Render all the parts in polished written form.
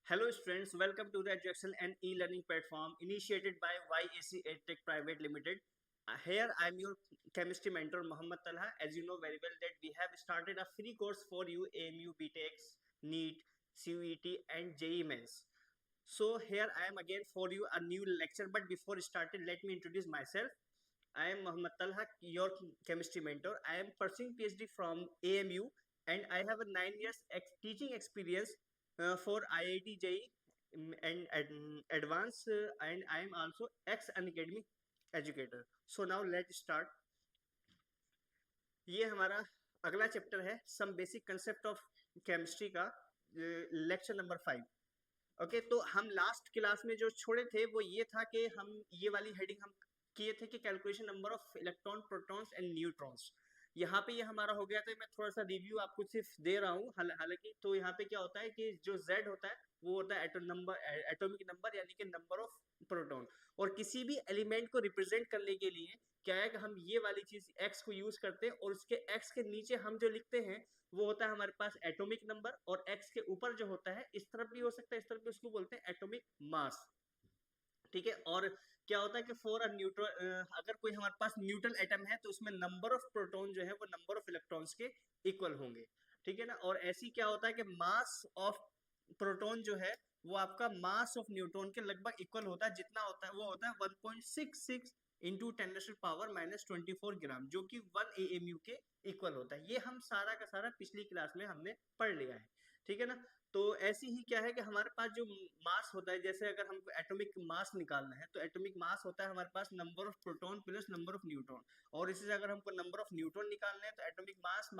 Hello students, welcome to the EduExcel and e-learning platform initiated by YAC EdTech Private Limited. Here I am your chemistry mentor Mohammad Talha. As you know very well that we have started a free course for you AMU, BTEX, NEET, CUET and JEE Mains. So here I am again for you a new lecture, but before starting let me introduce myself. I am Mohammad Talha, your chemistry mentor. I am pursuing PhD from AMU and I have a 9 years teaching experience for IIT JEE and advanced and I am also ex-academic educator. So now let's start. ये हमारा अगला chapter है some basic concept of chemistry का lecture number 5. Okay तो हम last class में जो छोड़े थे वो ये था कि हम ये वाली हेडिंग हम किए थे कि calculation number of electron protons and neutrons. यहाँ पे ये हमारा हो गया था. मैं थोड़ा सा रिव्यू आपको सिर्फ दे रहा हूँ. हालांकि तो यहाँ पे क्या होता है कि जो Z होता है वो होता है एटॉमिक नंबर यानी कि नंबर ऑफ प्रोटॉन. और किसी भी एलिमेंट को रिप्रेजेंट करने के लिए क्या है कि हम ये वाली चीज x को यूज करते हैं और उसके x के नीचे हम जो लिखते हैं वो होता है हमारे पास एटॉमिक नंबर. और x के ऊपर जो होता है इस तरफ भी हो सकता है इस तरफ भी, उसको बोलते हैं एटॉमिक मास. ठीक है. और क्या होता है कि फॉर अ न्यूट्रल अगर कोई हमारे पास न्यूट्रल एटम है तो उसमें नंबर ऑफ प्रोटॉन जो है वो नंबर ऑफ इलेक्ट्रॉन्स के इक्वल होंगे. ठीक है ना. और ऐसी क्या होता है कि मास ऑफ प्रोटॉन जो है वो आपका मास ऑफ न्यूट्रॉन के लगभग इक्वल होता है. जितना होता है वो होता है 1.66 इंटू 10⁻⁻24 ग्राम, जो कि 1 AMU के इक्वल होता है. ये हम सारा का सारा पिछली क्लास में हमने पढ़ लिया है. ठीक है ना. तो ऐसी ही क्या है कि हमारे पास जो मास होता है, जैसे अगर हमको एटॉमिक मास निकालना है तो एटॉमिक मास होता है हमारे पास number of proton plus number of neutron. और इसी से अगर हमको नंबर ऑफ न्यूट्रॉन निकालना है तो atomic mass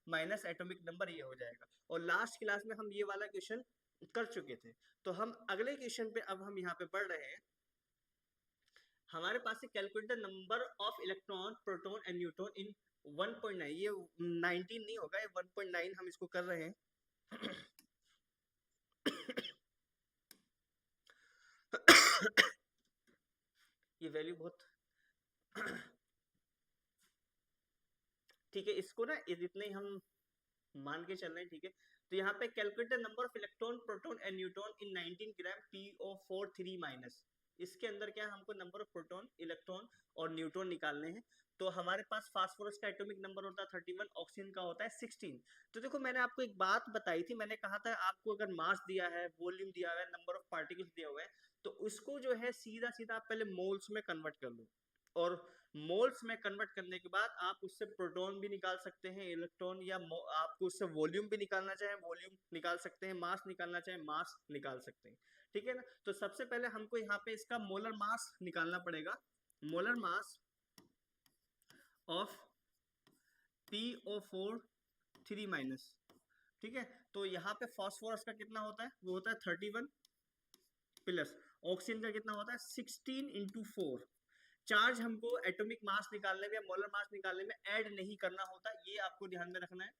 minus atomic number ये हो जाएगा. और लास्ट क्लास में हम ये वाला क्वेश्चन कर चुके थे. तो हम अगले क्वेश्चन पे अब हम यहाँ पे पढ़ रहे हैं. हमारे पास से calculate the number of electron proton and neutron in 1.9. ये 19 नहीं होगा, ये 1.9 हम इसको कर रहे हैं. ये वैल्यू बहुत ठीक है. इसको ना इतने ही हम मान के चल रहे हैं. ठीक है. तो यहाँ पे calculate the number of electron proton and neutron in 19 gram PO43 minus. इसके अंदर क्या है, हमको नंबर ऑफ प्रोटॉन इलेक्ट्रॉन और न्यूट्रॉन निकालने हैं. तो हमारे पास फास्फोरस का एटॉमिक नंबर होता है 31, ऑक्सीजन का होता है 16. तो देखो मैंने आपको एक बात बताई थी. मैंने कहा था आपको अगर मास दिया है, वॉल्यूम दिया हुआ है, नंबर ऑफ पार्टिकल्स दिया हुआ है तो उसको जो है सीधा सीधा आप पहले मोल्स में कन्वर्ट कर लो. और मोल्स में कन्वर्ट करने के बाद आप उससे प्रोटॉन भी निकाल सकते हैं, इलेक्ट्रॉन, या आपको उससे वॉल्यूम भी निकालना चाहे वॉल्यूम निकाल सकते हैं, मास निकालना चाहे मास निकाल सकते हैं. ठीक है ना. तो सबसे पहले हमको यहाँ पे इसका मोलर मास निकालना पड़ेगा. Molar mass of PO4 3 minus. ठीक है. तो यहाँ पे फास्फोरस का कितना होता है, वो होता है 31 प्लस ऑक्सीजन का कितना होता है 16 इंटू 4. चार्ज हमको एटॉमिक मास निकालने में, मोलर मास निकालने में ऐड नहीं करना होता. ये आपको ध्यान में रखना है.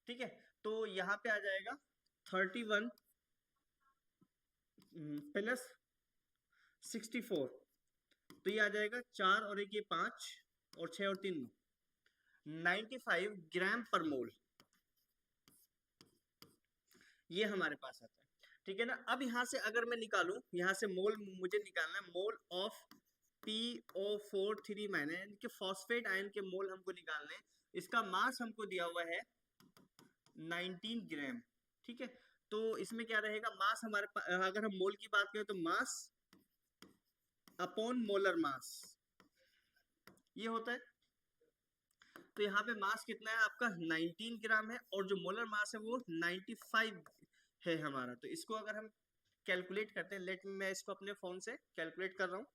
ठीक है. तो यहाँ पे आ जाएगा 31 प्लस 64. तो ये आ जाएगा 4 और 1 ये 5 और 6 और 3 95 ग्राम पर मोल. ये हमारे पास आता है. ठीक है ना. अब यहाँ से अगर मैं निकालूं, यहाँ से मोल मुझे निकालना है मोल ऑफ PO4 3 माइनस यानी कि फॉस्फेट आयन के मोल हमको निकालने. इसका मास हमको दिया हुआ है 19 ग्राम. ठीक है. तो इसमें क्या रहेगा, मास हमारे पास अगर हम मोल की बात करें तो मास अपॉन मोलर मास ये होता है. तो यहाँ पे मास कितना है आपका 19 ग्राम है और जो मोलर मास है वो 95 है हमारा. तो इसको अगर हम कैलकुलेट करते हैं, लेट मैं इसको अपने फोन से कैलकुलेट कर रहा हूँ.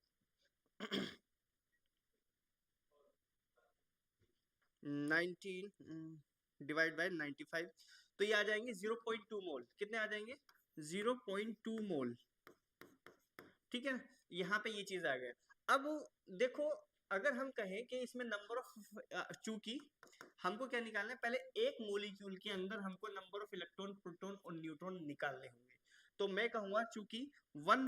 19 डिवाइड बाय 95 तो ये आ जाएंगे 0.2 मोल. कितने आ जाएंगे 0.2 मोल. ठीक है. यहाँ पे ये चीज आ गया. अब देखो अगर हम कहें कि इसमें नंबर ऑफ, चूंकि हमको क्या निकालना है, पहले एक मोलिक्यूल के अंदर हमको नंबर ऑफ इलेक्ट्रॉन प्रोटॉन और न्यूट्रॉन निकालने होंगे. तो मैं कहूंगा चूंकि one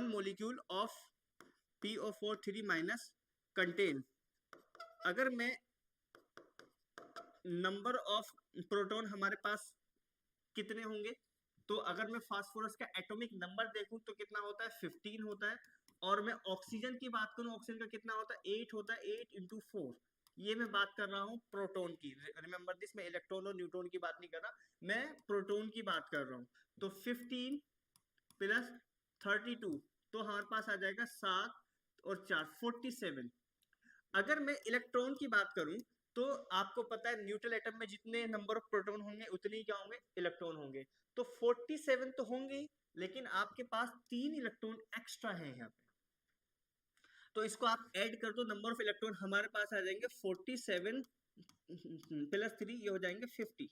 molecule of PO4 3 minus contain, अगर मैं नंबर ऑफ प्रोटॉन हमारे पास कितने होंगे? तो अगर मैं फास्फोरस का एटॉमिक नंबर देखूं तो कितना होता है? 15 होता है। और मैं ऑक्सीजन की बात करूं, ऑक्सीजन का कितना होता है? 8 होता है। 8 इंटू 4, ये मैं बात कर रहा हूँ प्रोटॉन की। रिमेंबर दिस, मैं इलेक्ट्रॉन और न्यूट्रॉन की बात नहीं कर रहा, मैं प्रोटॉन की बात कर रहा हूँ। तो 15 प्लस 32, तो हमारे पास आ जाएगा 7 और 4 47। अगर मैं इलेक्ट्रॉन की बात करूं तो आपको पता है न्यूट्रल एटम में जितने नंबर ऑफ प्रोटॉन होंगे उतने ही क्या होंगे? इलेक्ट्रॉन होंगे। तो 47 तो होंगे ही, लेकिन आपके पास 3 इलेक्ट्रॉन एक्स्ट्रा है यहाँ पे। तो इसको आप ऐड कर दो, नंबर ऑफ इलेक्ट्रॉन हमारे पास आ जाएंगे 47 प्लस 3, ये हो जाएंगे 50।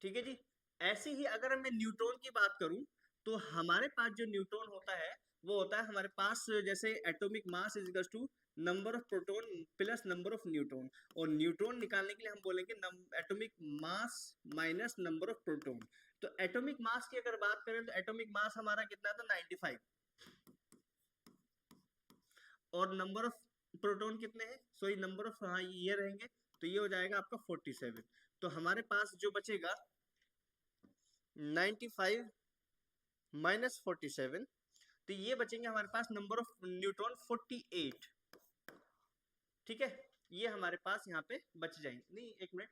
ठीक है जी। ऐसे ही अगर मैं न्यूट्रॉन की बात करूं तो हमारे पास जो न्यूट्रॉन होता है वो होता है हमारे पास जैसे atomic mass is equal to number of proton plus number of neutron. और न्यूट्रॉन निकालने के लिए हम बोलेंगे atomic mass minus number of proton. तो एटॉमिक मास की अगर बात करें तो एटॉमिक मास हमारा कितना था? 95। और नंबर ऑफ प्रोटॉन कितने हैं? सॉरी नंबर ऑफ, हाँ ये रहेंगे, तो ये हो जाएगा आपका 47। तो हमारे पास जो बचेगा 95 माइनस 47, तो ये बचेंगे हमारे पास नंबर ऑफ न्यूट्रॉन 48। ठीक है, ये हमारे पास यहाँ पे बच जाएंगे। नहीं एक मिनट,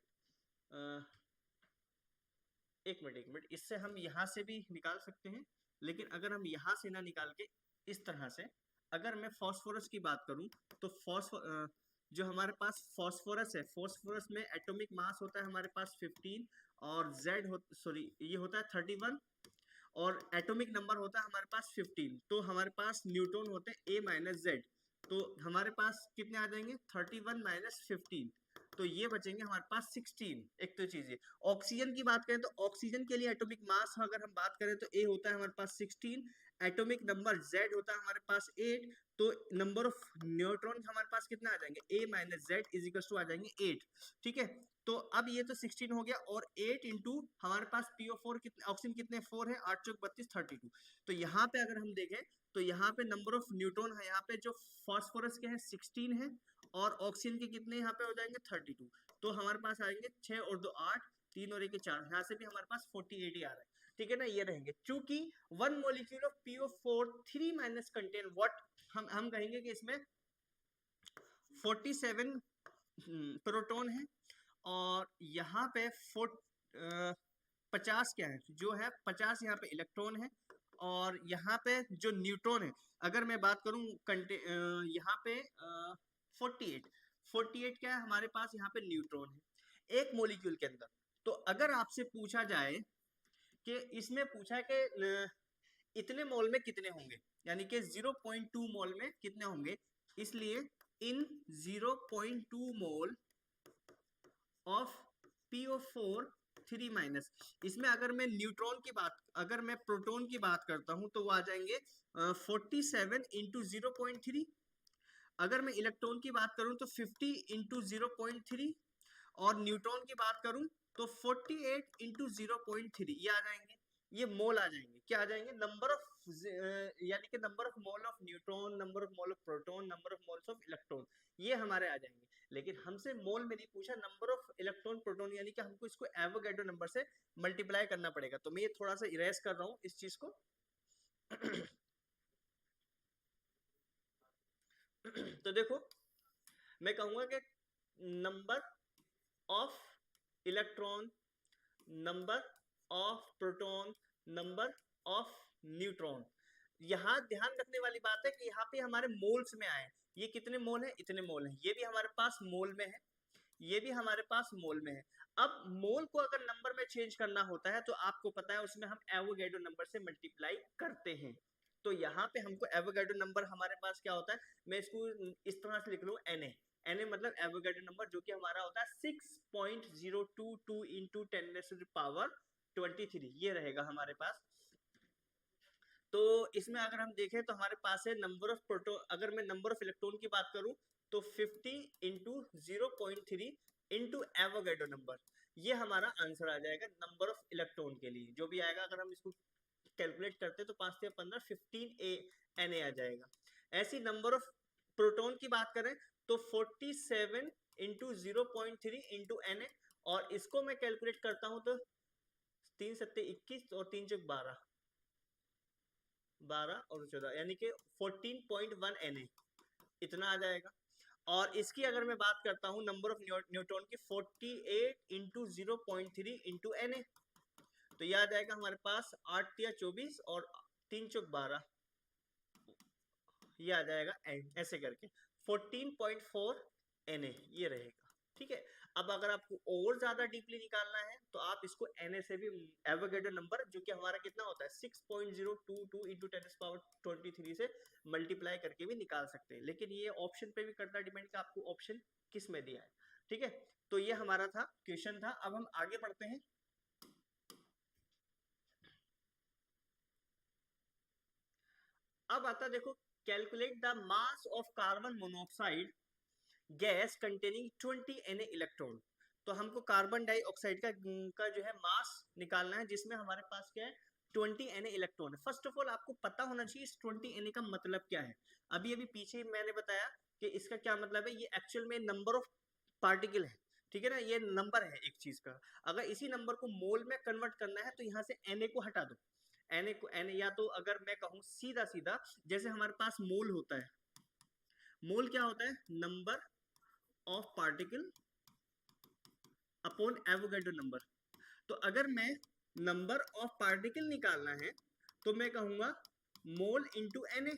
एक मिनट, इससे हम यहाँ से भी निकाल सकते हैं, लेकिन अगर हम यहाँ से ना निकाल के इस तरह से, अगर मैं फास्फोरस की बात करूं तो जो हमारे पास फास्फोरस है, फास्फोरस में एटॉमिक मास होता है हमारे पास 15 और सॉरी ये होता है 31 और एटॉमिक नंबर होता है हमारे पास 15। तो हमारे पास न्यूट्रॉन होते हैं A माइनस जेड, तो हमारे पास कितने आ जाएंगे? 31 माइनस 15, तो ये बचेंगे हमारे पास 16। एक तो चीज, ऑक्सीजन की बात करें तो ऑक्सीजन के लिए एटॉमिक मास अगर हम बात करें तो A होता है हमारे पास 16, एटॉमिक नंबर Z होता है हमारे पास 8, तो नंबर ऑफ न्यूट्रॉन हमारे पास कितना आ जाएंगे? A minus Z is equal to आ जाएंगे 8। ठीक है, तो अब ये तो 16 हो गया और 8 इंटू हमारे पास PO4 कितने, ऑक्सीजन कितने? 4 है, 8 चौक 32 32। तो यहाँ पे अगर हम देखें तो यहाँ पे नंबर ऑफ न्यूट्रॉन है यहाँ पे जो फास्फोरस के हैं 16 है और ऑक्सीजन के कितने यहाँ पे हो जाएंगे? 32। तो हमारे पास आएंगे 6 और 2 8, 3 और 1 4, यहाँ से भी हमारे पास 48 ही आ रहा है। ठीक है ना, ये रहेंगे। चूंकि 1 molecule of PO4 3 minus contain what, हम कहेंगे कि इसमें 47 प्रोटॉन है और यहाँ पे 50 क्या है? जो है 50 यहाँ पे इलेक्ट्रॉन है और यहाँ पे जो न्यूट्रॉन है, अगर मैं बात करूं यहाँ पे 48 क्या है हमारे पास? यहाँ पे न्यूट्रॉन है एक मॉलिक्यूल के अंदर। तो अगर आपसे पूछा जाए कि इसमें पूछा है कि इतने मोल में कितने होंगे, यानी कि 0.2 मोल में कितने होंगे, इसलिए इन 0.2 मोल ऑफ PO4 3 माइनस, इसमें अगर मैं न्यूट्रॉन की बात, अगर मैं प्रोटॉन की बात करता हूं तो वो आ जाएंगे 47 इंटू 0.3। अगर मैं इलेक्ट्रॉन की बात करूं तो 50 इंटू 0.3 और न्यूट्रॉन की बात करूं तो 48 इंटू 0.3, ये आ जाएंगे, ये मोल आ जाएंगे। क्या आ जाएंगे? नंबर ऑफ, यानी कि number of mole of neutron, number of mole of proton, number of moles of electron, ये हमारे आ जाएंगे। लेकिन हमसे मोल में नहीं पूछा, नंबर ऑफ इलेक्ट्रॉन प्रोटॉन, यानी कि हमको इसको एवोगैड्रो नंबर से मल्टीप्लाई करना पड़ेगा। तो मैं ये थोड़ा सा इरेज कर रहा हूँ इस चीज को। तो देखो, मैं कहूंगा कि number of electron, number of proton, number of neutron, यहाँ ध्यान रखने वाली बात है कि यहाँ पे हमारे मोल्स में आए, ये कितने मोल है? इतने मोल है। ये भी हमारे पास मोल में है, ये भी हमारे पास मोल में है। अब मोल को अगर नंबर में चेंज करना होता है तो आपको पता है उसमें हम एवोगैड्रो नंबर से मल्टीप्लाई करते हैं। तो यहाँ पे हमको एवोगैड्रो नंबर हमारे पास क्या होता है, मैं इसको इस तरह से लिख लूँ, Na मतलब एवोगैड्रो नंबर, जो कि हमारा होता है 6.022 इंटू 10⁻23, ये रहेगा हमारे पास। तो इसमें अगर हम देखें तो हमारे पास है नंबर ऑफ प्रोटॉन, अगर मैं नंबर ऑफ इलेक्ट्रॉन की बात करूं तो 50 इंटू 0.3 इंटू एवोगैड्रो नंबर, ये हमारा आंसर आ जाएगा नंबर ऑफ इलेक्ट्रॉन के लिए। जो भी आएगा अगर हम इसको कैलकुलेट करते तो 5 से 15 15 Na आ जाएगा। ऐसी नंबर ऑफ प्रोटॉन की बात करें तो 47 इंटू 0.3 इंटू Na, और इसको मैं कैलकुलेट करता हूं तो 3 सत्ते 21 और 3 चौक 12, 12 और 14 यानी कि 14.1 Na इतना आ जाएगा। और इसकी अगर मैं बात करता हूँ नंबर ऑफ न्यूट्रॉन की 48 इंटू 0.3 इंटू Na, तो यह आ जाएगा हमारे पास 8 या 24 और 3 चौक 12, ये आ जाएगा ऐसे करके 14.4 Na ये रहेगा। ठीक है, अब अगर आपको और ज्यादा डीपली निकालना है तो आप इसको Na से भी एवोगैड्रो नंबर जो कि हमारा कितना होता है 6.022 इंटू 10⁻23 से मल्टीप्लाई करके भी निकाल सकते हैं, लेकिन ये ऑप्शन पे भी करता है डिपेंड कि आपको ऑप्शन किस में दिया है। ठीक है, तो ये हमारा था क्वेश्चन था। अब हम आगे बढ़ते हैं। अब आता देखो, calculate the mass of carbon monoxide gas containing 20 Na electron. तो हमको कार्बन डाइऑक्साइड का जो है मास निकालना है जिसमें हमारे पास क्या है 20 Na इलेक्ट्रॉन है। फर्स्ट ऑफ ऑल आपको पता होना चाहिए इस 20 Na का मतलब क्या है। अभी अभी पीछे मैंने बताया कि इसका क्या मतलब है, ये एक्चुअल में नंबर ऑफ पार्टिकल है। ठीक है ना, ये नंबर है एक चीज का। अगर इसी नंबर को मोल में कन्वर्ट करना है तो यहाँ से Na को हटा दो। Na को Na, या तो अगर मैं कहूँ सीधा सीधा जैसे हमारे पास मोल होता है, मोल क्या होता है number of particle upon Avogadro number. तो अगर मैं नंबर ऑफ पार्टिकल निकालना है तो मैं कहूंगा मोल इंटू Na,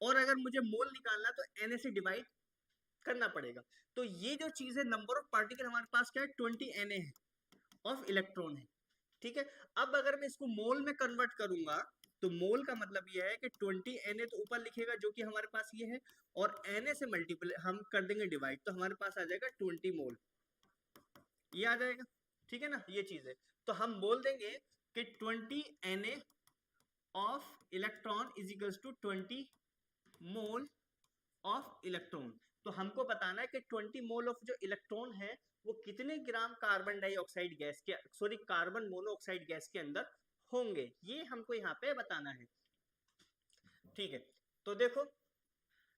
और अगर मुझे मोल निकालना है तो Na से डिवाइड करना पड़ेगा। तो ये जो चीज है नंबर ऑफ पार्टिकल हमारे पास क्या है 20 Na है ऑफ इलेक्ट्रॉन है। ठीक है, अब अगर मैं इसको मोल में कन्वर्ट करूंगा तो मोल का मतलब यह है कि 20 Na तो ऊपर लिखेगा जो कि हमारे पास ये है, और Na से मल्टीपल हम कर देंगे डिवाइड, तो हमारे पास आ जाएगा 20 मोल, ये आ जाएगा। ठीक है ना, ये चीज है। तो हम बोल देंगे कि 20 Na of electron is equals to 20 mole of electron. तो हमको बताना है कि 20 मोल ऑफ जो इलेक्ट्रॉन है वो कितने ग्राम कार्बन डाइऑक्साइड गैस के, सॉरी कार्बन मोनोऑक्साइड गैस के अंदर होंगे, ये हमको यहाँ पे बताना है। ठीक है, तो देखो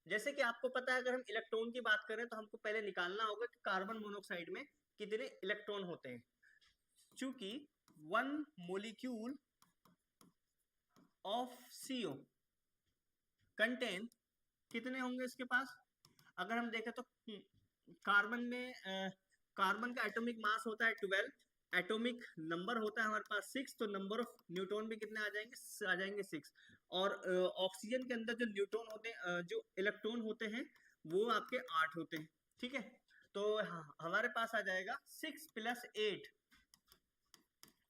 जैसे कि आपको पता है अगर हम इलेक्ट्रॉन की बात करें तो हमको पहले निकालना होगा कि कार्बन मोनोऑक्साइड में कितने इलेक्ट्रॉन होते हैं। चूंकि 1 मोलिक्यूल ऑफ CO कंटेन कितने होंगे इसके पास, अगर हम देखें तो कार्बन में कार्बन का एटॉमिक मास होता है 12, एटॉमिक नंबर होता है हमारे पास 6, तो नंबर ऑफ न्यूट्रॉन भी कितने आ जाएंगे 6। और ऑक्सीजन के अंदर जो न्यूट्रॉन होते हैं जो इलेक्ट्रॉन होते हैं वो आपके 8 होते हैं। ठीक है, तो हमारे पास आ जाएगा 6 + 8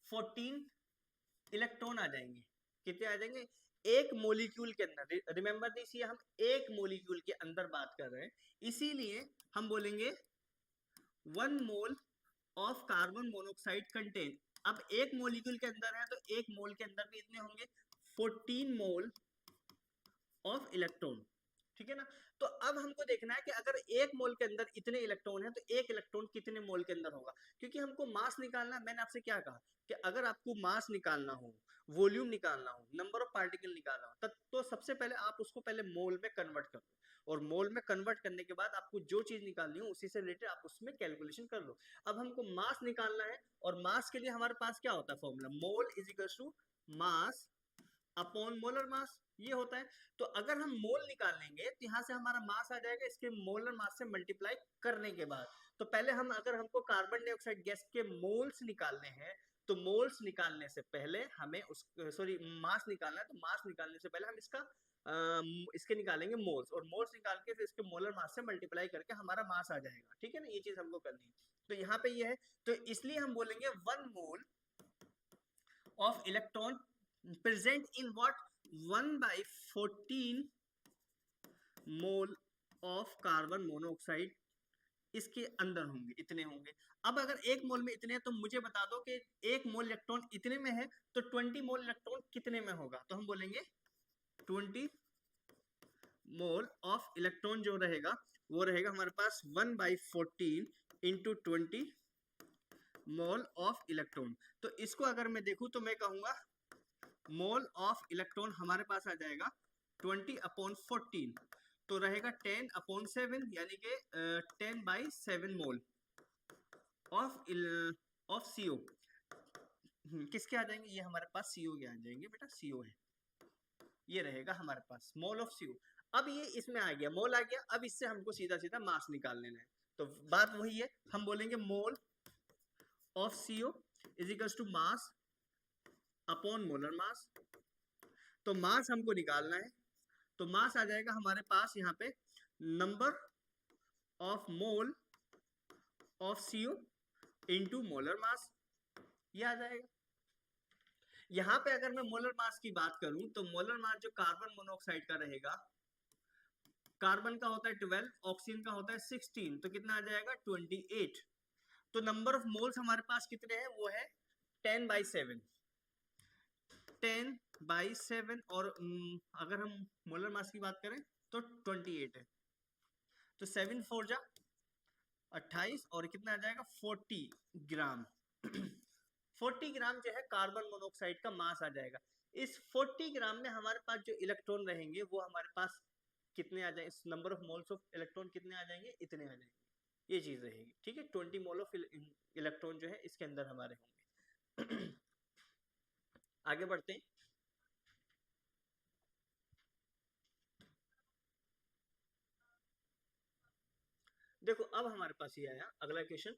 14 इलेक्ट्रॉन आ जाएंगे। कितने आ जाएंगे एक मोलिक्यूल के अंदर, रिमेंबर दिस, ये हम एक मोलिक्यूल के अंदर बात कर रहे हैं, इसीलिए हम बोलेंगे 1 mole of carbon monoxide contain. अब एक मोलिक्यूल के अंदर है तो एक मोल के अंदर भी इतने होंगे 14 मोल ऑफ इलेक्ट्रॉन। ठीक है ना, तो अब हमको देखना है कि अगर एक मोल के अंदर इतने इलेक्ट्रॉन है तो एक इलेक्ट्रॉन कितने मोल के अंदर होगा, क्योंकि हमको मास निकालना है। मैंने आपसे क्या कहा कि अगर आपको मास निकालना हो, वॉल्यूम निकालना हो, नंबर ऑफ पार्टिकल निकालना हो, तब तो सबसे पहले आप उसको पहले मोल में कन्वर्ट कर लो, और मोल में कन्वर्ट करने के बाद आपको जो चीज निकालनी हो उसी से रिलेटेड आप उसमें कैलकुलेशन कर लो। अब हमको मास निकालना है, और मास के लिए हमारे पास क्या होता है formula, mole is equal to mass upon molar mass, ये होता है। तो अगर हम मोल निकाल लेंगे तो यहाँ से हमारा मास आ जाएगा इसके मोलर मास से मल्टीप्लाई करने के बाद। तो पहले हम, अगर हमको कार्बन डाइऑक्साइड गैस के मोल्स निकालने हैं तो मोल्स निकालने से पहले हमें उस, सॉरी मास निकालना है, तो मास निकालने से पहले हम इसके निकालेंगे मोल्स, और मोल्स निकाल के फिर इसके मोलर मास से मल्टीप्लाई करके हमारा मास आ जाएगा। ठीक है ना, ये चीज हमको करनी है। तो यहाँ पे ये है, तो इसलिए हम बोलेंगे 1 मोल of electron present in what 1/14 mole of carbon monoxide इसके अंदर होंगे, इतने होंगे। अब अगर एक मोल में इतने हैं तो मुझे बता दो कि एक मोल इलेक्ट्रॉन इतने में है तो 20 मोल इलेक्ट्रॉन कितने में होगा, तो हम बोलेंगे 20 मोल ऑफ इलेक्ट्रॉन जो रहेगा वो रहेगा हमारे पास 1/14 इंटू 20 मोल ऑफ इलेक्ट्रॉन। तो इसको अगर मैं देखूं तो मैं कहूंगा मोल ऑफ इलेक्ट्रॉन हमारे पास आ जाएगा 20/14, तो रहेगा 10/7 यानी कि 10/7 मोल ऑफ CO। किसके आ जाएंगे, ये हमारे पास CO के आ जाएंगे बेटा, CO है, ये रहेगा हमारे पास मोल ऑफ CO। अब ये इसमें आ गया, मोल आ गया, अब इससे हमको सीधा सीधा मास निकाल लेना है। तो बात वही है, हम बोलेंगे mole of CO is equals to mass upon molar mass. तो मास हमको निकालना है, तो मास आ जाएगा हमारे पास यहाँ पे number of mole of CO into molar mass, ये आ जाएगा। यहाँ पे अगर मैं मोलर मास की बात करूं तो मोलर मास जो कार्बन मोनोऑक्साइड का रहेगा, कार्बन का होता है 12, ऑक्सीजन का होता है 16, तो कितना आ जाएगा 28। तो नंबर ऑफ मोल्स हमारे पास कितने हैं, वो है 10/7, 10/7। और अगर हम मोलर मास की बात करें तो 28 है, तो 7 4 जा 28 और कितना आ जाएगा 40 ग्राम। 40 ग्राम जो है कार्बन मोनोऑक्साइड का मास आ जाएगा। इस 40 ग्राम में हमारे पास जो इलेक्ट्रॉन रहेंगे वो हमारे पास कितने आ जाएंगे, इस number of moles of electron कितने आ जाएंगे, इतने आ जाएंगे, ये चीज रहेगी। ठीक है, 20 मोल ऑफ इलेक्ट्रॉन जो है इसके अंदर हमारे होंगे। आगे बढ़ते हैं। देखो अब हमारे पास ये आया अगला क्वेश्चन।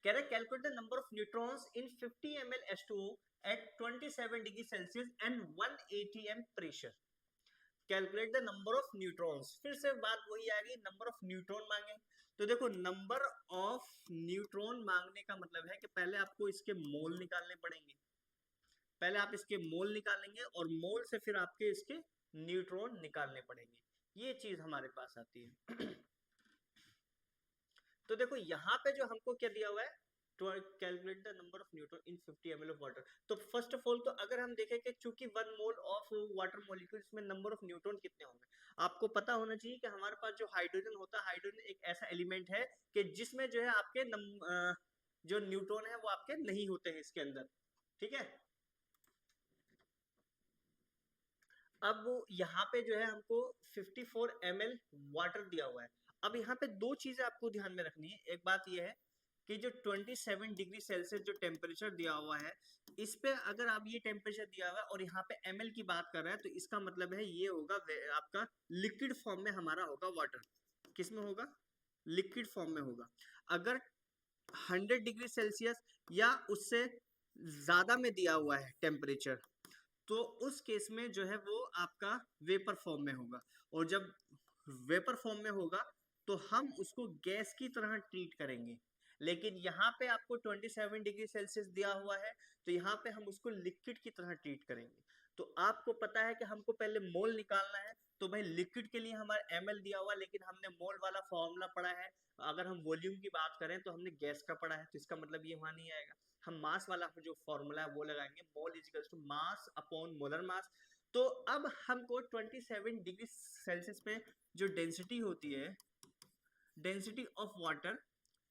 कह रहे calculate the number of neutrons in 50 ml H2O at 27 degree Celsius and 180 m pressure. Calculate the number of neutrons, फिर से बात वही आ गई, नंबर ऑफ न्यूट्रॉन मांगे। तो देखो नंबर ऑफ न्यूट्रॉन मांगने का मतलब है कि पहले आपको इसके मोल निकालने पड़ेंगे, पहले आप इसके मोल निकालेंगे और मोल से फिर आपके इसके न्यूट्रॉन निकालने पड़ेंगे, ये चीज हमारे पास आती है। तो देखो यहाँ पे जो हमको क्या दिया हुआ है, calculate the number of neutron in 50 ml of water. तो फर्स्ट ऑफ ऑल तो अगर हम देखें कि चूंकि 1 मोल ऑफ वाटर मॉलिक्यूल्स में नंबर ऑफ न्यूट्रॉन कितने होंगे, आपको पता होना चाहिए कि हमारे पास जो हाइड्रोजन होता है, हाइड्रोजन एक ऐसा एलिमेंट है कि जिसमें जो है आपके जो न्यूट्रॉन है वो आपके नहीं होते हैं इसके अंदर। ठीक है, अब यहाँ पे जो है हमको 54 ml वाटर दिया हुआ है। अब यहाँ पे दो चीजें आपको ध्यान में रखनी है। एक बात यह है कि जो 27 डिग्री सेल्सियस जो टेम्परेचर दिया हुआ है, इस पे अगर आप ये टेम्परेचर दिया हुआ है और यहाँ पे ml की बात कर रहे हैं, तो इसका मतलब है ये होगा आपका लिक्विड फॉर्म में हमारा होगा वाटर। किस में होगा, लिक्विड फॉर्म में होगा। अगर 100 डिग्री सेल्सियस या उससे ज्यादा में दिया हुआ है टेम्परेचर, तो उस केस में जो है वो आपका वेपर फॉर्म में होगा। और जब वेपर फॉर्म में होगा तो हम उसको गैस की तरह ट्रीट करेंगे। लेकिन यहाँ पे आपको 27 डिग्री सेल्सियस दिया हुआ है, तो यहाँ पे हम उसको लिक्विड की तरह ट्रीट करेंगे। तो आपको पता है कि हमको पहले मोल निकालना है, तो भाई लिक्विड के लिए हमारा ml दिया हुआ, लेकिन हमने मोल वाला फॉर्मूला पढ़ा है। अगर हम वॉल्यूम की बात करें तो हमने गैस का पढ़ा है, तो इसका मतलब ये वहां नहीं आएगा। हम मास वाला जो फॉर्मूला है वो लगाएंगे, mole is equals to mass upon molar mass. तो अब हमको 27 डिग्री सेल्सियस पे जो डेंसिटी होती है, डेंसिटी ऑफ वाटर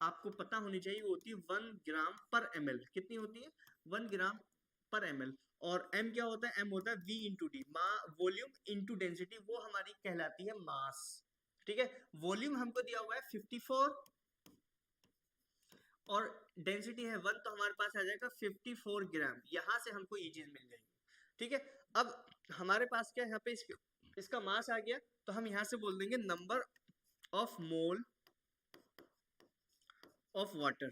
आपको पता होनी चाहिए, वो होती है 1 ग्राम पर ml। कितनी होती है, 1 ग्राम पर ml। और m क्या होता है, m होता है v into D, volume into density, वो हमारी कहलाती है मास। ठीक है, वॉल्यूम हमको दिया हुआ है 54 और डेंसिटी है 1, तो हमारे पास आ जाएगा 54 ग्राम। यहां से हमको ये चीज मिल जाएगी। ठीक है, अब हमारे पास क्या है, यहाँ पे इसका मास आ गया, तो हम यहां से बोल देंगे number of mole of water.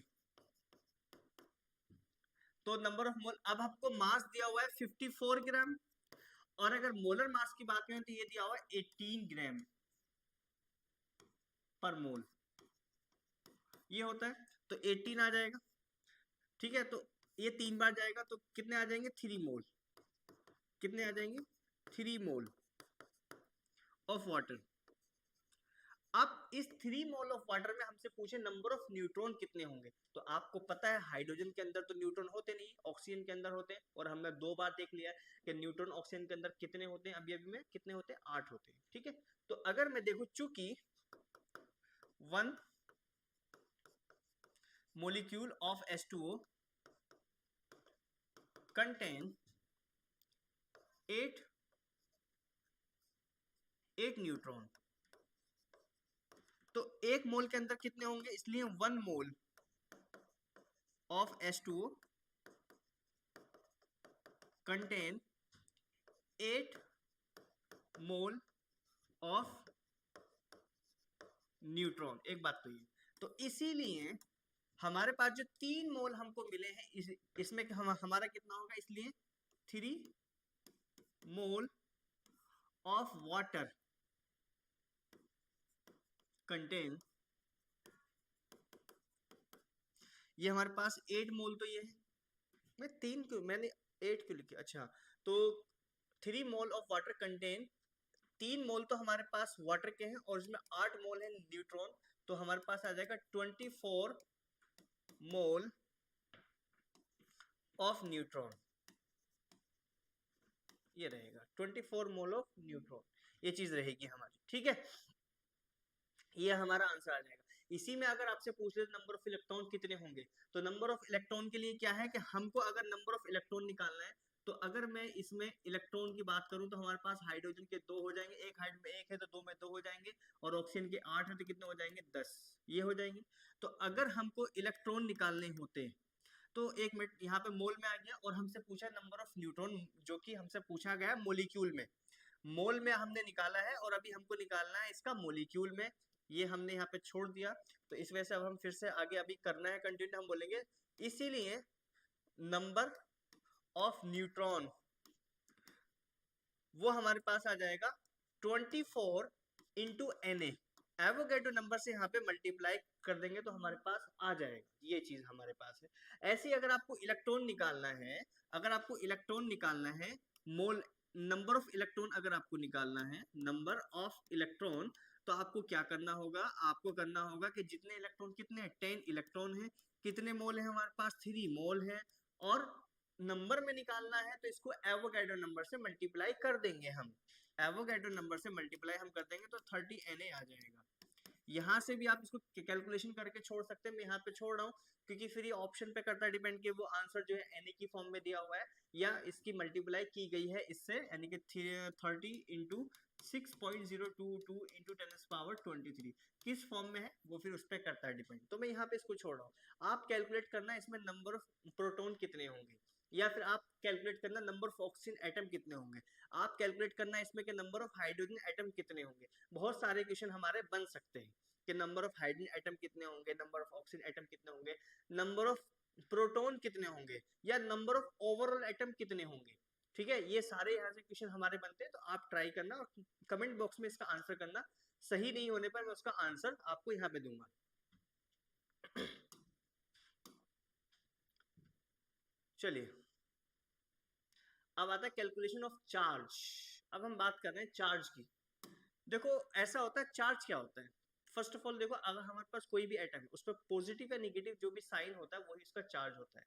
तो नंबर ऑफ मोल, अब आपको मास दिया हुआ है 54 ग्राम, और अगर मोलर मास की बात करें तो ये दिया हुआ है 18 ग्राम पर मोल, ये होता है, तो 18 आ जाएगा। ठीक है, तो ये 3 बार जाएगा तो कितने आ जाएंगे, 3 मोल। कितने आ जाएंगे, 3 मोल ऑफ वाटर। अब इस 3 मोल ऑफ वाटर में हमसे पूछे नंबर ऑफ न्यूट्रॉन कितने होंगे, तो आपको पता है हाइड्रोजन के अंदर तो न्यूट्रॉन होते नहीं, ऑक्सीजन के अंदर होते हैं। और हमने 2 बार देख लिया कि न्यूट्रॉन ऑक्सीजन के अंदर कितने होते हैं, अभी अभी में कितने होते हैं, 8 होते हैं। ठीक है, तो अगर मैं देखूं चूंकि 1 molecule of H2O contain 8 neutron, तो 1 मोल के अंदर कितने होंगे, इसलिए 1 मोल of H2O contain 8 mole of neutron. एक बात तो ये, तो इसीलिए हमारे पास जो 3 मोल हमको मिले हैं इसमें हमारा कितना होगा, इसलिए 3 मोल ऑफ वाटर कंटेन, ये हमारे पास 8 मोल तो ये है, मैं 3 क्यों, मैंने 8 क्यों लिखा, अच्छा तो 3 मोल ऑफ वाटर कंटेन, 3 मोल तो हमारे पास वाटर के हैं और इसमें 8 मोल है न्यूट्रॉन, तो हमारे पास आ जाएगा 24 मोल ऑफ न्यूट्रॉन, ये रहेगा 24 मोल ऑफ न्यूट्रॉन, ये चीज रहेगी हमारी, ठीक है, ये हमारा आंसर आ जाएगा। इसी में अगर आपसे पूछ ले नंबर ऑफ इलेक्ट्रॉन कितने होंगे, तो नंबर ऑफ इलेक्ट्रॉन के लिए क्या है कि हमको अगर नंबर ऑफ इलेक्ट्रॉन निकालना है, तो अगर मैं इसमें इलेक्ट्रॉन की बात करूं तो हमारे पास हाइड्रोजन के 2 हो जाएंगे, एक हाइड में 1 है तो 2 में 2 हो जाएंगे, और ऑक्सीजन के 8 है तो कितने हो जाएंगे, 10, ये हो जाएंगे। तो अगर हमको इलेक्ट्रॉन निकालने होते, तो एक मिनट, यहाँ पे मोल में आ गया और हमसे पूछा नंबर ऑफ न्यूट्रॉन, जो कि हमसे पूछा गया मोलिक्यूल में, मोल में हमने निकाला है और अभी हमको निकालना है इसका मोलिक्यूल में, ये हमने यहाँ पे छोड़ दिया, तो इस वजह से अब हम फिर से आगे अभी करना है कंटिन्यू, हम बोलेंगे इसीलिए नंबर ऑफ न्यूट्रॉन वो हमारे पास आ जाएगा 24 इंटू Na, एवोगैड्रो नंबर से यहाँ पे मल्टीप्लाई कर देंगे तो हमारे पास आ जाएगा, ये चीज हमारे पास है। ऐसे ही अगर आपको इलेक्ट्रॉन निकालना है, अगर आपको इलेक्ट्रॉन निकालना है, मोल नंबर ऑफ इलेक्ट्रॉन अगर आपको निकालना है, नंबर ऑफ इलेक्ट्रॉन, तो आपको क्या करना होगा, आपको करना होगा कि जितने इलेक्ट्रॉन, कितने 10 इलेक्ट्रॉन है, कितने मोल है हमारे पास, 3 मोल है, और नंबर में निकालना है तो इसको एवोगैड्रो नंबर से मल्टीप्लाई कर देंगे हम, एवोगैड्रो नंबर से मल्टीप्लाई हम कर देंगे तो 30 Na आ जाएगा। यहाँ से भी आप इसको कैलकुलेशन करके छोड़ सकते हैं, मैं यहाँ पे छोड़ रहा हूँ क्योंकि फिर ये ऑप्शन पे करता है डिपेंड कि वो आंसर जो है Na की फॉर्म में दिया हुआ है या इसकी मल्टीप्लाई की गई है इससे, यानी कि 30 इंटू 6.022 इंटू 10⁻23 किस फॉर्म में है वो फिर उस पर करता है डिपेंड, तो मैं यहाँ पे इसको छोड़ रहा हूँ। आप कैलकुलेट करना इसमें नंबर ऑफ प्रोटॉन कितने होंगे, या फिर आप कैलकुलेट करना नंबर ऑफ ऑक्सीजन एटम कितने होंगे, आप कैलकुलेट करना इसमें के नंबर ऑफ हाइड्रोजन एटम कितने होंगे। बहुत सारे क्वेश्चन हमारे बन सकते हैं कि नंबर ऑफ हाइड्रोजन एटम कितने होंगे, नंबर ऑफ ऑक्सीजन एटम कितने होंगे, नंबर ऑफ प्रोटॉन कितने होंगे, या नंबर ऑफ ओवरऑल एटम कितने होंगे, ठीक है, ये सारे यहाँ से क्वेश्चन हमारे बनते हैं, तो आप ट्राई करना और कमेंट बॉक्स में इसका आंसर करना, सही नहीं होने पर मैं उसका आंसर आपको यहाँ पे दूंगा। चलिए अब आता है कैलकुलेशन ऑफ चार्ज। अब हम बात कर रहे हैं चार्ज की। देखो ऐसा होता है, चार्ज क्या होता है, फर्स्ट ऑफ ऑल देखो, अगर हमारे पास कोई भी एटम है उस पर पॉजिटिव या नेगेटिव जो भी साइन होता है वही उसका चार्ज होता है,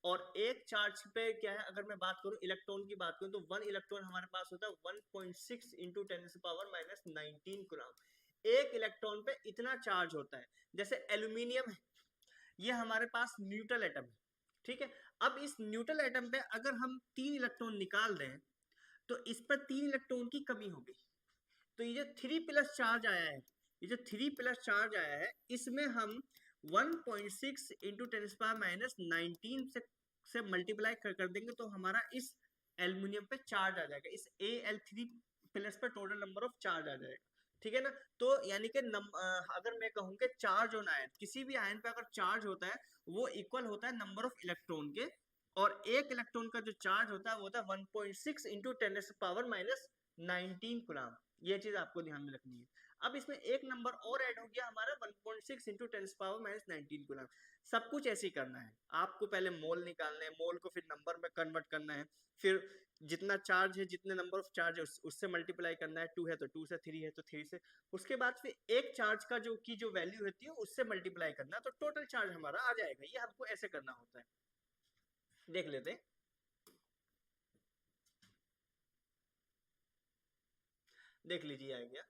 और एक चार्ज पे क्या है, अगर मैं बात करूं इलेक्ट्रॉन की बात करूं तो 1 इलेक्ट्रॉन हमारे पास होता है 1.6 इंटू 10⁻⁻19 कूलम, एक इलेक्ट्रॉन पे इतना चार्ज होता है। जैसे एल्यूमिनियम है, ये हमारे पास न्यूट्रल एटम है, ठीक है, अब इस न्यूट्रल एटम पे अगर हम 3 इलेक्ट्रॉन निकाल दें तो इस पर 3 इलेक्ट्रॉन की कमी हो गई, तो ये जो 3+ चार्ज आया है, ये जो 3+ चार्ज आया है इसमें हम 1.6 इंटू 10⁻⁻19 से मल्टीप्लाई कर देंगे तो हमारा इस एल्युमिनियम पे चार्ज आ जाएगा, इस Al3+ पे टोटल नंबर ऑफ चार्ज आ जाएगा, ठीक है ना। तो यानी कि अगर मैं कहूँ कि चार्ज ऑन आयन, किसी भी आयन पे अगर चार्ज होता है वो इक्वल होता है नंबर ऑफ इलेक्ट्रॉन के, और एक इलेक्ट्रॉन का जो चार्ज होता है वो होता है 1.6 इंटू 10⁻⁻19 कूलम, ये चीज आपको ध्यान में रखनी है। अब इसमें एक नंबर और ऐड हो गया हमारा 1.6 इंटू 10⁻⁻19 कूलम। सब कुछ ऐसे ही करना है, आपको पहले मोल निकालना है, मोल को फिर नंबर में कन्वर्ट करना है, फिर जितना चार्ज है, जितने नंबर ऑफ चार्ज है उससे मल्टीप्लाई करना है, 2 है तो 2 से, 3 है तो 3 से, उसके बाद फिर एक चार्ज का जो वैल्यू होती है उससे मल्टीप्लाई करना, तो टोटल चार्ज हमारा आ जाएगा। ये हमको ऐसे करना होता है, देख लेते हैं। देख लीजिए आ गया,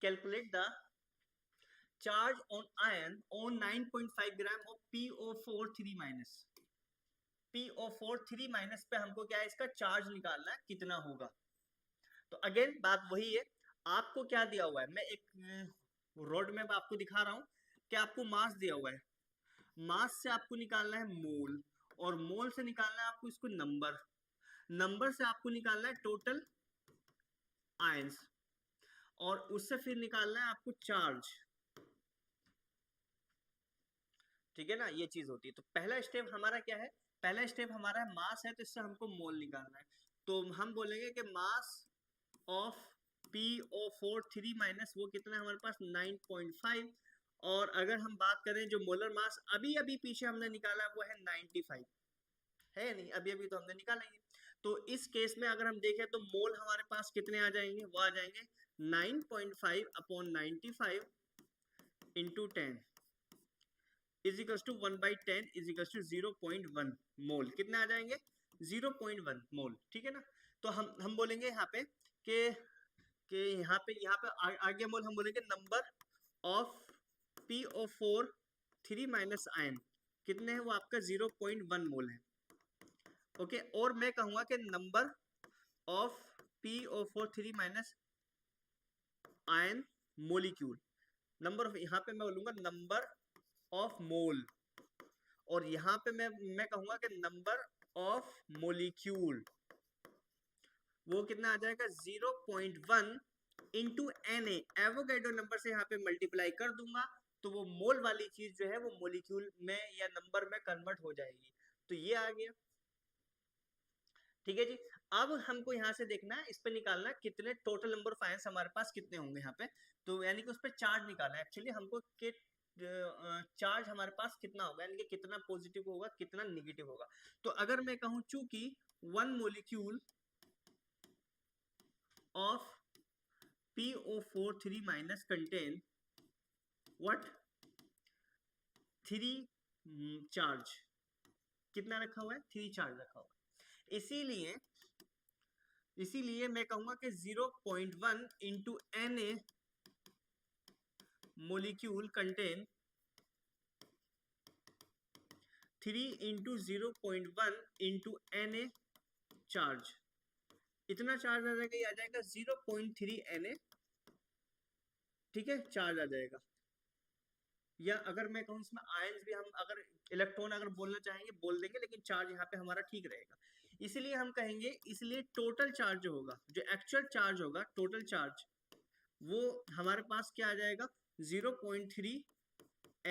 calculate the charge on ion on 9.5 gram of PO4 3-, PO4 3- पे हमको क्या है, इसका चार्ज निकालना है कितना होगा। तो अगेन बात वही है, आपको क्या दिया हुआ है, मैं एक रोड मैप आपको दिखा रहा हूं कि आपको मास दिया हुआ है, मास से आपको निकालना है मोल, और मोल से निकालना है आपको इसको नंबर, नंबर से आपको निकालना है टोटल आयंस, और उससे फिर निकालना है आपको चार्ज। ठीक है ना, ये चीज होती है। तो पहला स्टेप हमारा क्या है, पहला स्टेप हमारा है मास है, तो इससे हमको मोल निकालना है। तो हम बोलेंगे कि मास ऑफ PO4 3 माइनस वो कितना है हमारे पास 9.5, और अगर हम बात करें जो मोलर मास अभी अभी पीछे हमने निकाला वो है 95, है नहीं, अभी अभी तो हमने निकाला ही। तो इस केस में अगर हम देखें तो मोल हमारे पास कितने आ जाएंगे, वो आ जाएंगे 9.5 upon 95 into 10 is equal to 1/10 is equal to 0.1 mole. कितने आ जाएंगे 0.1 मोल। ठीक है ना, तो हम बोलेंगे यहाँ पे कि यहाँ पे आगे मोल हम बोलेंगे number of PO4 3 minus ion कितने हैं, वो आपका 0.1 मोल है। ओके, और मैं कहूंगा कि number of PO4 3 minus ion molecule, number of, यहाँ पे मैं बोलूंगा नंबर ऑफ मोल, और यहाँ पे मैं कहूंगा कि नंबर ऑफ मोलिक्यूल, वो कितना आ जाएगा 0.1 इंटू Na, एवोगैड्रो नंबर से यहाँ पे मल्टीप्लाई कर दूंगा, तो वो मोल वाली चीज जो है वो मोलिक्यूल में या नंबर में कन्वर्ट हो जाएगी। तो ये आ गया। ठीक है जी, अब हमको यहाँ से देखना है, इस पे निकालना है कितने टोटल नंबर ऑफ आयंस हमारे पास कितने होंगे यहाँ पे, तो यानी कि उस पर चार्ज निकालना है एक्चुअली हमको कि चार्ज हमारे पास कितना होगा, यानी कि कितना पॉजिटिव होगा कितना निगेटिव होगा। तो अगर मैं कहूँ चूंकि 1 molecule of PO4 3 minus contain what 3 charge, कितना रखा हुआ है 3 चार्ज रखा हुआ है, इसीलिए मैं कहूंगा कि 0.1 into Na molecule contain 3 into 0.1 into Na charge, इतना चार्ज आ जाएगा, ये आ जाएगा 0.3 Na। ठीक है, चार्ज आ जाएगा। या अगर मैं कहूँ इसमें आयंस भी हम अगर इलेक्ट्रॉन अगर बोलना चाहेंगे बोल देंगे, लेकिन चार्ज यहाँ पे हमारा ठीक रहेगा, इसलिए हम कहेंगे, इसलिए टोटल चार्ज जो होगा, जो एक्चुअल चार्ज होगा टोटल चार्ज, वो हमारे पास क्या आ जाएगा 0.3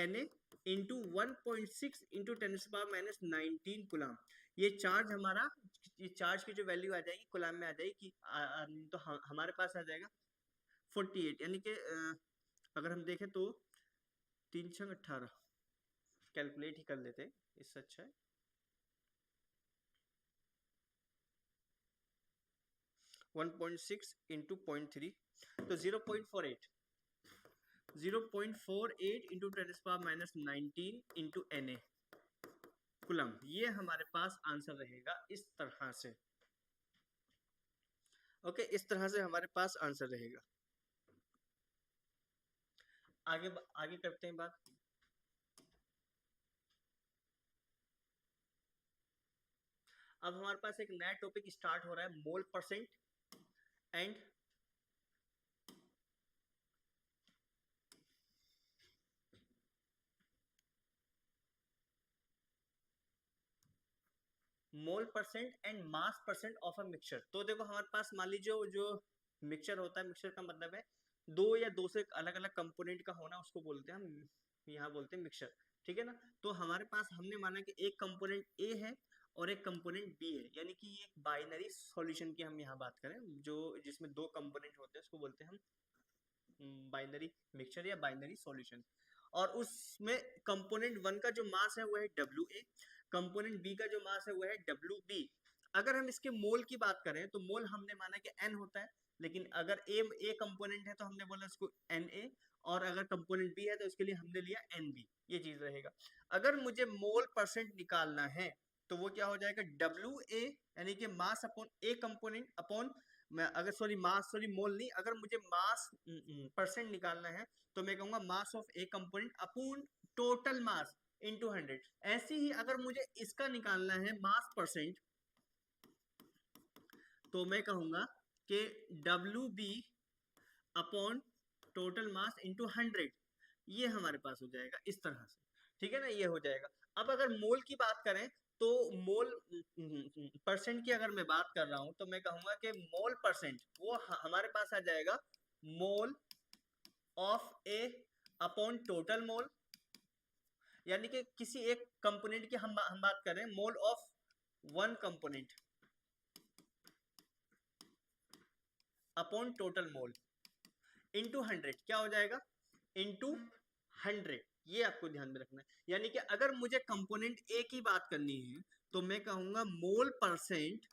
Na इंटू 1.6 इंटू 10⁻⁻19 कुलाम। ये चार्ज हमारा, ये चार्ज की जो वैल्यू आ जाएगी कुलाम में आ जाएगी, तो हमारे पास आ जाएगा 48, यानी कि अगर हम देखें तो 3 6 18, कैलकुलेट ही कर लेते, इससे अच्छा है 1.6 इंटू 0.3, तो 0.48 इंटू 10⁻⁻19 इंटू Na कुलम, ये हमारे पास आंसर रहेगा इस तरह से। ओके, इस तरह से हमारे पास आंसर रहेगा। आगे आगे करते हैं बात। अब हमारे पास एक नया टॉपिक स्टार्ट हो रहा है, mole percent and mole percent and mass percent of a mixture. तो देखो हमारे पास मान लीजिए जो मिक्सचर होता है, मिक्सचर का मतलब है दो या दो से अलग अलग कंपोनेंट का होना, उसको बोलते हैं हम, यहाँ बोलते हैं मिक्सचर। ठीक है ना, तो हमारे पास हमने माना कि एक कंपोनेंट ए है और एक कंपोनेंट बी है, यानी कि ये एक बाइनरी सॉल्यूशन की हम यहाँ बात करें, जो जिसमें दो कंपोनेंट होते हैं उसको बोलते हैं हम बाइनरी मिक्सचर या बाइनरी सॉल्यूशन। और उसमें कंपोनेंट वन का जो मास है वो है WA, कंपोनेंट बी का जो मास है वो है WB। अगर हम इसके मोल की बात करें तो मोल हमने माना कि N होता है, लेकिन अगर ए कंपोनेंट है तो हमने बोला उसको Na, और अगर कंपोनेंट बी है तो उसके लिए हमने लिया NB। ये चीज रहेगा। अगर मुझे मोल परसेंट निकालना है तो वो क्या हो जाएगा WA, यानी कि मास अपॉन ए कंपोनेंट अपॉन, मैं अगर सॉरी मोल नहीं, अगर मुझे मास परसेंट निकालना है तो मैं कहूंगा mass of A component upon total mass into 100। ऐसे ही अगर मुझे इसका निकालना है मास परसेंट, तो मैं कहूंगा कि WB upon total mass into 100, ये हमारे पास हो जाएगा इस तरह से। ठीक है ना, ये हो जाएगा। अब अगर मोल की बात करें तो मोल परसेंट की अगर मैं बात कर रहा हूं तो मैं कहूंगा कि मोल परसेंट वो हमारे पास आ जाएगा mole of A upon total mole, यानी कि किसी एक कंपोनेंट की हम बात करें, mole of one component upon total mole into 100 क्या हो जाएगा, इंटू 100। ये आपको ध्यान में रखना है। यानी कि अगर मुझे कंपोनेंट ए की बात करनी है तो मैं कहूंगा mole percent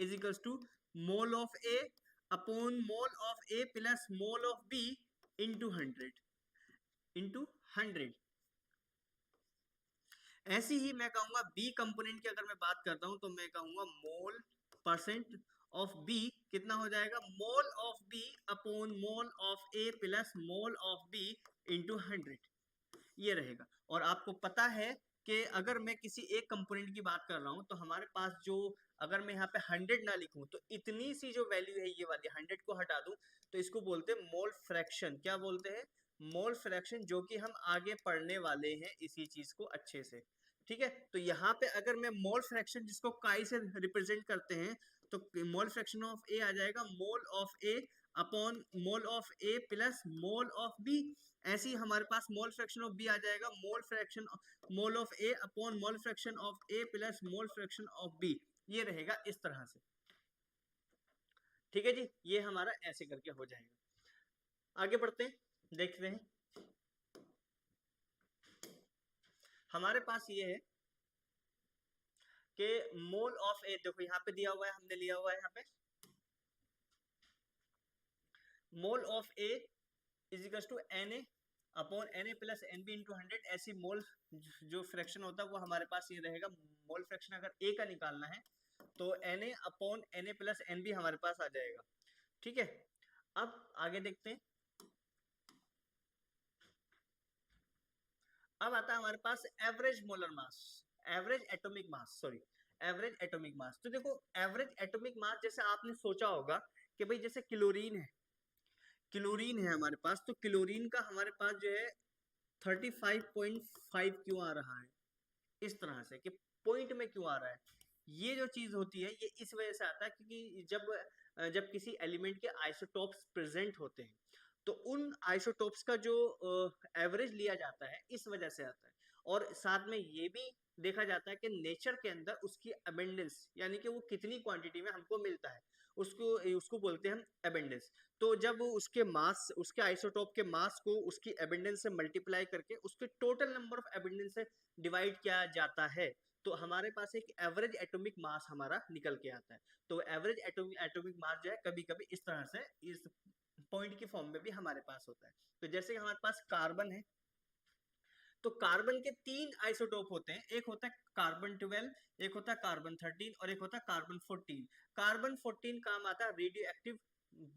is equals to mole of A upon mole of A plus mole of B into 100। ऐसी ही मैं कहूंगा बी कंपोनेंट की अगर मैं बात करता हूं तो मैं कहूंगा मोल परसेंट ऑफ बी कितना हो जाएगा, mole of B upon mole of A plus mole of B into 100, ये रहेगा। और आपको पता है कि अगर मैं किसी एक कंपोनेंट की बात कर रहा हूं तो हमारे पास जो, अगर मैं यहाँ पे 100 ना लिखूं तो इतनी सी जो वैल्यू है ये वाली 100 को हटा दूं तो इसको बोलते हैं मोल फ्रैक्शन। क्या बोलते हैं, मोल फ्रैक्शन, जो कि हम आगे पढ़ने वाले हैं इसी चीज को अच्छे से। ठीक है, तो यहाँ पे अगर मैं मोल फ्रैक्शन जिसको काई से रिप्रेजेंट करते हैं तो मोल फ्रैक्शन ऑफ ए आ जाएगा mole of A upon mole of A plus mole of B. ऐसे ही हमारे पास मोल फ्रैक्शन ऑफ बी आ जाएगा mole fraction mole of A upon mole fraction of A plus mole fraction of B, ये रहेगा इस तरह से। ठीक है जी, ये हमारा ऐसे करके हो जाएगा। आगे बढ़ते हैं, देखते हैं। हमारे पास ये है कि मोल ऑफ ए, देखो यहाँ पे दिया हुआ है, हमने लिया हुआ है यहाँ पे mole of A is equal to N A upon N A plus N B into 100। ऐसी मोल जो फ्रैक्शन होता है वो हमारे पास ये रहेगा। मोल फ्रैक्शन अगर ए का निकालना है तो N A upon N A plus N B हमारे पास आ जाएगा। ठीक है, अब आगे देखते हैं। अब आता है हमारे पास average molar mass, average atomic mass, sorry average atomic mass. तो देखो एवरेज एटॉमिक मास, जैसे आपने सोचा होगा कि भाई जैसे क्लोरीन है, क्लोरीन है हमारे पास, तो क्लोरीन का हमारे पास जो है 35.5 क्यों आ रहा है, इस तरह से कि पॉइंट में क्यों आ रहा है। ये जो चीज होती है ये इस वजह से आता है क्योंकि जब किसी एलिमेंट के आइसोटोप्स प्रेजेंट होते हैं तो उन आइसोटोप्स का जो एवरेज लिया जाता है इस वजह से आता है। और साथ में ये भी देखा जाता है कि नेचर के अंदर उसकी अबेंडेंस, यानी कि वो कितनी क्वांटिटी में हमको मिलता है, उसको उसको बोलते हैं हम अबेंडेंस। तो जब उसके मास, उसके आइसोटोप के मास को उसकी एबेंडेंस से मल्टीप्लाई करके उसके टोटल नंबर ऑफ एबेंडेंस से डिवाइड किया जाता है तो हमारे पास एक एवरेज एटॉमिक मास हमारा निकल के आता है। तो एवरेज एटॉमिक मास जो है कभी कभी इस तरह से इस पॉइंट की फॉर्म में भी हमारे पास होता है। तो जैसे हमारे पास कार्बन है तो कार्बन के 3 आइसोटोप होते हैं, एक होता है कार्बन 12, एक होता है कार्बन 13 और एक होता है कार्बन 14। कार्बन 14 काम आता है रेडियो एक्टिव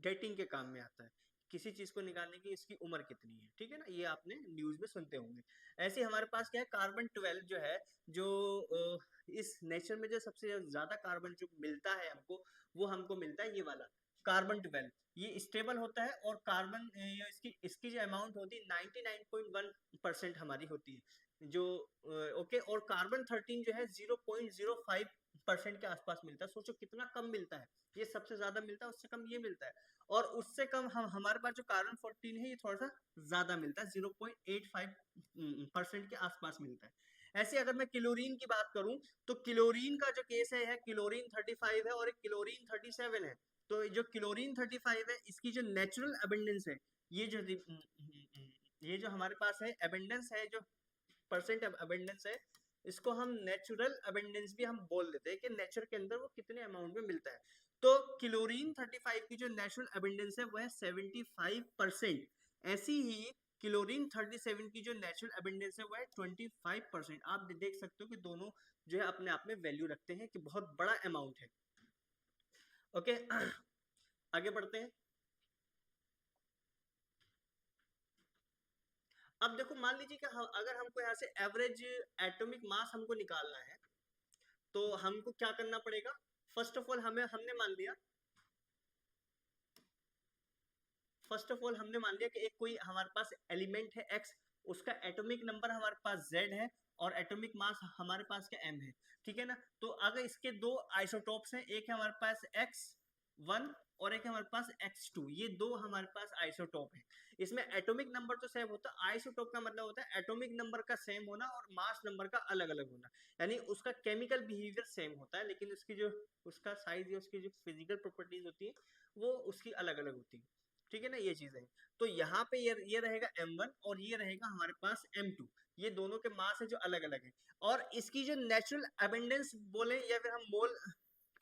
डेटिंग के काम में आता है, किसी चीज को निकालने की इसकी उम्र कितनी है। ठीक है ना, ये आपने न्यूज में सुनते होंगे। ऐसे हमारे पास क्या है, कार्बन 12 जो है, जो इस नेचर में जो सबसे ज्यादा कार्बन जो मिलता है हमको, वो हमको मिलता है ये वाला कार्बन 12। ये स्टेबल होता है और कार्बन इसकी जो अमाउंट होती है 99.1% हमारी होती है जो ओके। और कार्बन 13 जो है 0.05% के आसपास मिलता है। सोचो कितना कम मिलता है, ये सबसे ज्यादा मिलता है, उससे कम ये मिलता है। और उससे कम हमारे पास जो कार्बन 14 है ये थोड़ा सा ज्यादा मिलता है, 0.85% के आसपास मिलता है। ऐसे अगर मैं क्लोरीन की बात करूं तो क्लोरीन का जो केस है क्लोरीन 35 है और एक क्लोरीन 37 है। तो जो क्लोरीन 35 है इसकी जो नेचुरल अबेंडेंस है, ये जो हमारे पास है अबेंडेंस है, जो परसेंट अबेंडेंस है, इसको हम नेचुरल अबेंडेंस भी हम बोल देते हैं कि नेचर के अंदर वो कितने अमाउंट में मिलता है। तो क्लोरीन 35 की जो नेचुरल अबेंडेंस है वो है 75%। ऐसी ही क्लोरीन 37 की जो नेचुरल अबेंडेंस है वो है 25%। आप देख सकते हो कि दोनों जो है अपने आप में वैल्यू रखते हैं कि बहुत बड़ा अमाउंट है। ओके आगे बढ़ते हैं। अब देखो मान लीजिए कि अगर हमको यहाँ से एवरेज एटॉमिक मास हमको निकालना है तो हमको क्या करना पड़ेगा। फर्स्ट ऑफ ऑल हमने मान लिया, फर्स्ट ऑफ ऑल हमने मान लिया कि एक कोई हमारे पास एलिमेंट है एक्स, उसका एटॉमिक नंबर हमारे पास Z है और एटॉमिक मास हमारे पास क्या M है, ठीक है ना। तो अगर इसके दो आइसोटोप्स हैं, एक है हमारे पास X1 और एक है हमारे पास X2, ये दो हमारे पास आइसोटोप है। इसमें एटॉमिक नंबर तो सेम होता है, आइसोटोप का मतलब होता है एटॉमिक नंबर का सेम होना और मास नंबर का अलग अलग होना, यानी उसका केमिकल बिहेवियर सेम होता है लेकिन उसकी जो उसका साइज या उसकी जो फिजिकल प्रॉपर्टीज होती है वो उसकी अलग अलग होती है, ठीक है ना, ये चीजें। तो यहाँ पे ये रहेगा M1 और ये रहेगा हमारे पास M2, ये दोनों के मास है जो अलग अलग है। और इसकी जो नेचुरल अबेंडेंस बोले या फिर हम मोल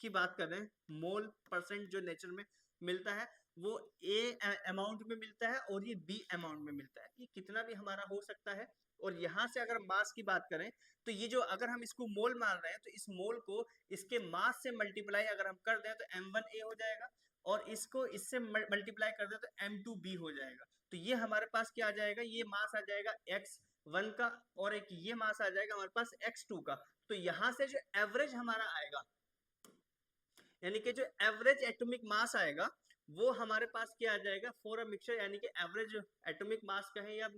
की बात कर रहे हैं, मोल परसेंट जो नेचर में मिलता है वो A अमाउंट में मिलता है और ये B अमाउंट में मिलता है, ये कितना भी हमारा हो सकता है। और यहाँ से अगर मास की बात करें तो ये जो अगर हम इसको मोल मान रहे हैं तो इस मोल को इसके मास से मल्टीप्लाई अगर हम कर दें तो M1A हो जाएगा और इसको इससे मल्टीप्लाई कर दें तो M2B हो जाएगा। तो ये हमारे पास क्या आ जाएगा, ये मास आ जाएगा X1 का और एक ये मास आ जाएगा हमारे पास X2 का। तो यहाँ से जो एवरेज हमारा आएगा, यानी कि जो एवरेज एटॉमिक मास आएगा वो हमारे पास क्या आ जाएगा फॉर अ मिक्सचर, यानी कि एवरेज एटॉमिक मास का है या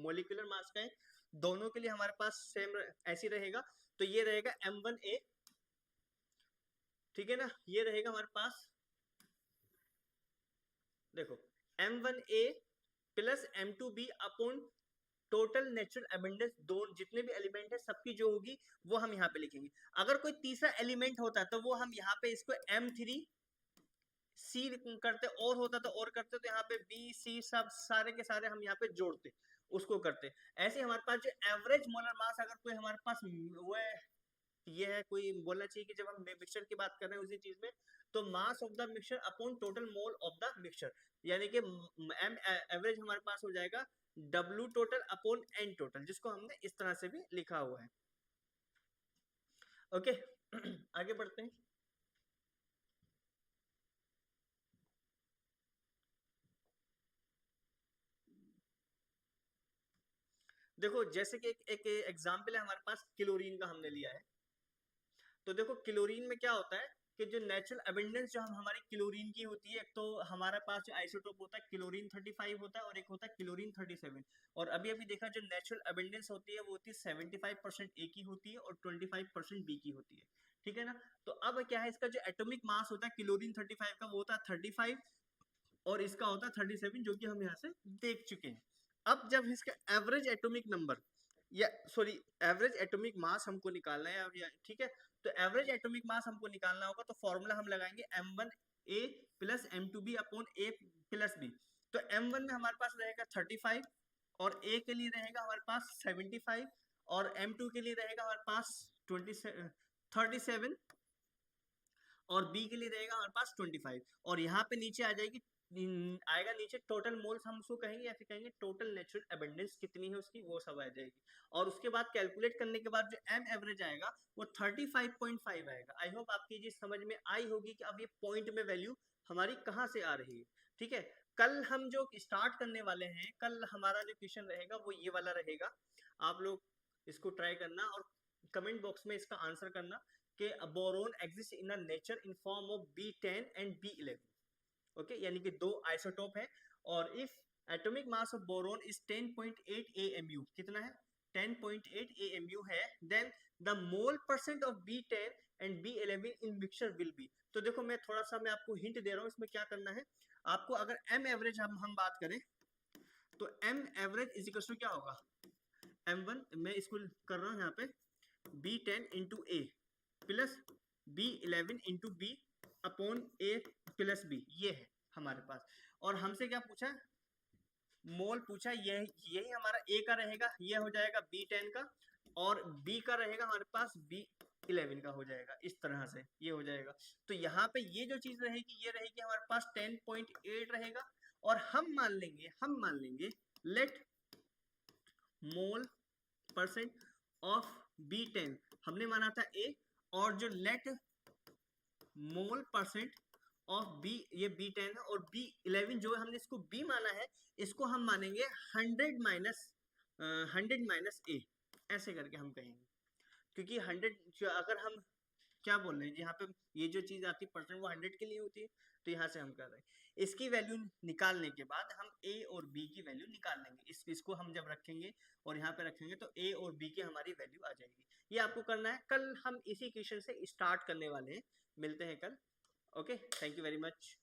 मोलिकुलर मास का है, दोनों के लिए हमारे पास सेम ऐसी रहेगा। तो ये रहेगा M1A, ठीक है ना, ये रहेगा हमारे पास, देखो M1A plus M2B upon total natural abundance, दो जितने भी एलिमेंट है सबकी जो होगी वो हम यहाँ पे लिखेंगे। अगर कोई तीसरा एलिमेंट होता तो वो हम यहाँ पे इसको M3C करते और होता तो और करते, तो यहाँ पे B C सब सारे के सारे हम यहाँ पे जोड़ते उसको करते। ऐसे हमारे पास जो एवरेज मोलर मास अगर कोई हमारे पास वो है, ये है कोई बोलना चाहिए कि जब हम मिक्सचर की बात कर रहे हैं उसी चीज में, तो mass of the mixture upon total mole of the mixture, यानी कि एम एवरेज हमारे पास हो जाएगा W total upon N total, जिसको हमने इस तरह से भी लिखा हुआ है। ओके आगे बढ़ते हैं। देखो जैसे कि एक एग्जाम्पल है हमारे पास क्लोरीन का हमने लिया है। तो देखो क्लोरीन में क्या होता है कि जो नेचुरल अबेंडेंस जो हमारी क्लोरीन की होती है, एक तो हमारे पास जो आइसोटोप होता है क्लोरीन 35 होता है और एक होता है क्लोरीन 37। और अभी अभी देखा जो नेचुरल अबेंडेंस होती है वो होती है 75% ए की होती है और 25% बी की होती है, ठीक है ना। तो अब क्या है, इसका जो एटॉमिक मास होता है क्लोरीन 35 का वो होता है 35 और इसका होता है 37, जो कि हम यहाँ से देख चुके हैं। अब जब इसका एवरेज एटॉमिक नंबर या सॉरी एवरेज एटॉमिक मास हमको निकालना है, ठीक है, तो एवरेज एटॉमिक मास हमको निकालना होगा तो फॉर्मूला हम लगाएंगे M1A plus M2B upon A plus B। तो M1 में हमारे पास रहेगा 35 और A के लिए रहेगा हमारे पास 75 और M2 के लिए रहेगा हमारे पास 37 और B के लिए रहेगा हमारे पास 25। और यहाँ पे नीचे आ जाएगी आएगा नीचे टोटल मोल्स हम उसको कहेंगे या फिर कहेंगे टोटल नेचुरल अबेंडेंस कितनी है उसकी, वो सब आ जाएगी। और उसके बाद कैलकुलेट करने के बाद जो M एवरेज आएगा वो 35.5 आएगा। आई होप आपकी चीज समझ में आई होगी कि अब ये पॉइंट में वैल्यू हमारी कहाँ से आ रही है, ठीक है। कल हम जो स्टार्ट करने वाले हैं, कल हमारा जो क्वेश्चन रहेगा वो ये वाला रहेगा, आप लोग इसको ट्राई करना और कमेंट बॉक्स में इसका आंसर करना कि boron exist in nature in form of B10 and B11, okay, यानी कि दो आइसोटोप है। और if atomic mass of boron is 10.8 AMU, कितना है 10.8 AMU है, then the mole percent of B10 and B11 in mixture will be. तो देखो मैं थोड़ा सा मैं आपको हिंट दे रहा हूँ इसमें क्या करना है आपको। अगर M एवरेज हम बात करें तो M average is equal to क्या होगा, M1 मैं इसको कर रहा हूँ यहाँ पे B10 into A plus B11 into B upon A plus B, ये है हमारे पास। और हमसे क्या पूछा, मोल पूछा, यही हमारा A का रहेगा, ये हो जाएगा B10 का और B का रहेगा हमारे पास B11 का हो जाएगा, इस तरह से ये हो जाएगा। तो यहाँ पे ये जो चीज रहेगी ये रहेगी हमारे पास 10.8 रहेगा। और हम मान लेंगे late mole percent of B10 हमने माना था A, और जो let mole percent of B ये B10 है और B11 जो है हमने इसको B माना है, इसको हम मानेंगे 100 माइनस A, ऐसे करके हम कहेंगे। क्योंकि 100 अगर हम क्या बोल रहे हैं यहाँ पे, ये जो चीज आती है परसेंट वो 100 के लिए होती है, तो यहाँ से हम कर रहे हैं। इसकी वैल्यू निकालने के बाद हम a और b की वैल्यू निकाल लेंगे। इसको हम जब रखेंगे और यहाँ पे रखेंगे तो a और b की हमारी वैल्यू आ जाएगी। ये आपको करना है, कल हम इसी क्वेश्चन से स्टार्ट करने वाले हैं, मिलते हैं कल। Okay, thank you very much.